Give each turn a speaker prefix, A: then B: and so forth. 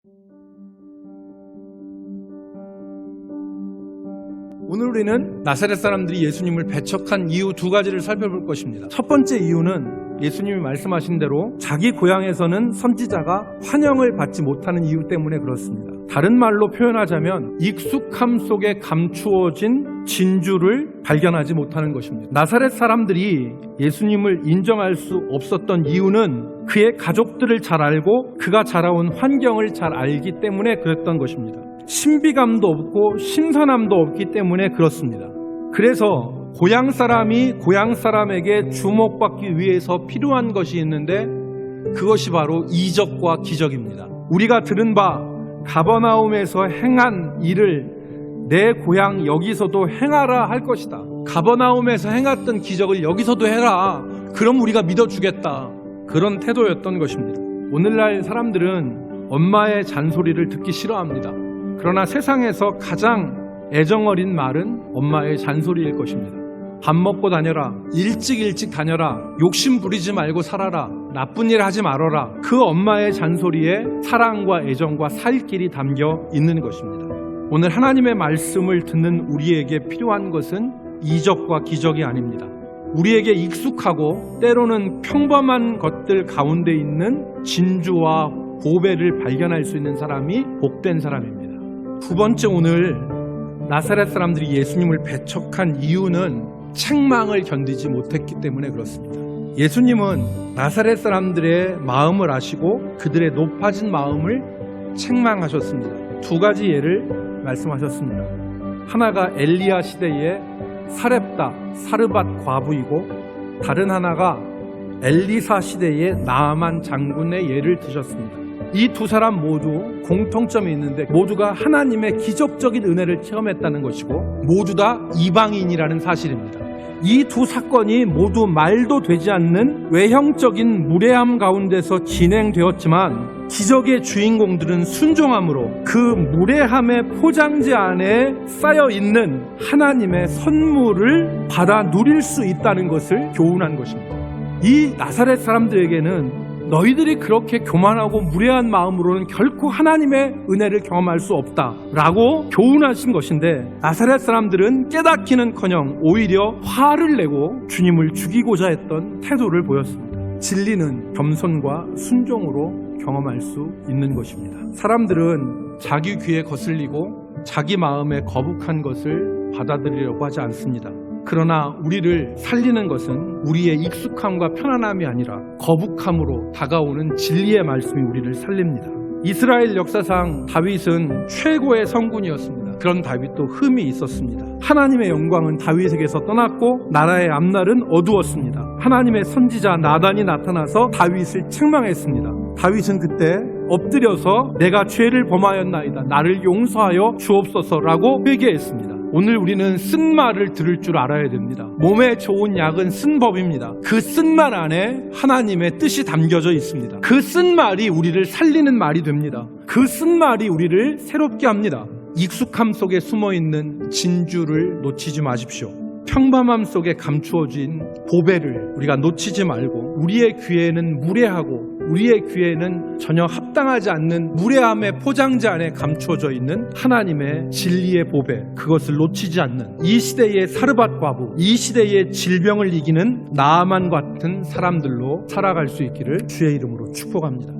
A: 오늘 우리는 나사렛 사람들이 예수님을 배척한 이유 두 가지를 살펴볼 것입니다. 첫 번째 이유는 예수님이 말씀하신 대로 자기 고향에서는 선지자가 환영을 받지 못하는 이유 때문에 그렇습니다. 다른 말로 표현하자면 익숙함 속에 감추어진 진주를 발견하지 못하는 것입니다. 나사렛 사람들이 예수님을 인정할 수 없었던 이유는 그의 가족들을 잘 알고 그가 자라온 환경을 잘 알기 때문에 그랬던 것입니다. 신비감도 없고 신선함도 없기 때문에 그렇습니다. 그래서 고향 사람이 고향 사람에게 주목받기 위해서 필요한 것이 있는데 그것이 바로 이적과 기적입니다. 우리가 들은 바 가버나움에서 행한 일을 내 고향 여기서도 행하라 할 것이다. 가버나움에서 행했던 기적을 여기서도 해라. 그럼 우리가 믿어주겠다. 그런 태도였던 것입니다. 오늘날 사람들은 엄마의 잔소리를 듣기 싫어합니다. 그러나 세상에서 가장 애정어린 말은 엄마의 잔소리일 것입니다. 밥 먹고 다녀라, 일찍 다녀라, 욕심 부리지 말고 살아라, 나쁜 일 하지 말아라. 그 엄마의 잔소리에 사랑과 애정과 살 길이 담겨 있는 것입니다. 오늘 하나님의 말씀을 듣는 우리에게 필요한 것은 이적과 기적이 아닙니다. 우리에게 익숙하고 때로는 평범한 것들 가운데 있는 진주와 보배를 발견할 수 있는 사람이 복된 사람입니다. 두 번째, 오늘 나사렛 사람들이 예수님을 배척한 이유는 책망을 견디지 못했기 때문에 그렇습니다. 예수님은 나사렛 사람들의 마음을 아시고 그들의 높아진 마음을 책망하셨습니다. 두 가지 예를 말씀하셨습니다. 하나가 엘리야 시대의 사렙다, 사르밧 과부이고 다른 하나가 엘리사 시대의 나아만 장군의 예를 드셨습니다. 이 두 사람 모두 공통점이 있는데 모두가 하나님의 기적적인 은혜를 체험했다는 것이고 모두 다 이방인이라는 사실입니다. 이 두 사건이 모두 말도 되지 않는 외형적인 무례함 가운데서 진행되었지만 기적의 주인공들은 순종함으로 그 무례함의 포장지 안에 쌓여있는 하나님의 선물을 받아 누릴 수 있다는 것을 교훈한 것입니다. 이 나사렛 사람들에게는 너희들이 그렇게 교만하고 무례한 마음으로는 결코 하나님의 은혜를 경험할 수 없다라고 교훈하신 것인데 나사렛 사람들은 깨닫기는커녕 오히려 화를 내고 주님을 죽이고자 했던 태도를 보였습니다. 진리는 겸손과 순종으로 경험할 수 있는 것입니다. 사람들은 자기 귀에 거슬리고 자기 마음에 거북한 것을 받아들이려고 하지 않습니다. 그러나 우리를 살리는 것은 우리의 익숙함과 편안함이 아니라 거북함으로 다가오는 진리의 말씀이 우리를 살립니다. 이스라엘 역사상 다윗은 최고의 성군이었습니다. 그런 다윗도 흠이 있었습니다. 하나님의 영광은 다윗에게서 떠났고 나라의 앞날은 어두웠습니다. 하나님의 선지자 나단이 나타나서 다윗을 책망했습니다. 다윗은 그때 엎드려서 내가 죄를 범하였나이다, 나를 용서하여 주옵소서라고 회개했습니다. 오늘 우리는 쓴 말을 들을 줄 알아야 됩니다. 몸에 좋은 약은 쓴 법입니다. 그 쓴 말 안에 하나님의 뜻이 담겨져 있습니다. 그 쓴 말이 우리를 살리는 말이 됩니다. 그 쓴 말이 우리를 새롭게 합니다. 익숙함 속에 숨어있는 진주를 놓치지 마십시오. 평범함 속에 감추어진 보배를 우리가 놓치지 말고 우리의 귀에는 무례하고 우리의 귀에는 전혀 합당하지 않는 무례함의 포장지 안에 감추어져 있는 하나님의 진리의 보배, 그것을 놓치지 않는 이 시대의 사르밧 과부, 이 시대의 질병을 이기는 나아만 같은 사람들로 살아갈 수 있기를 주의 이름으로 축복합니다.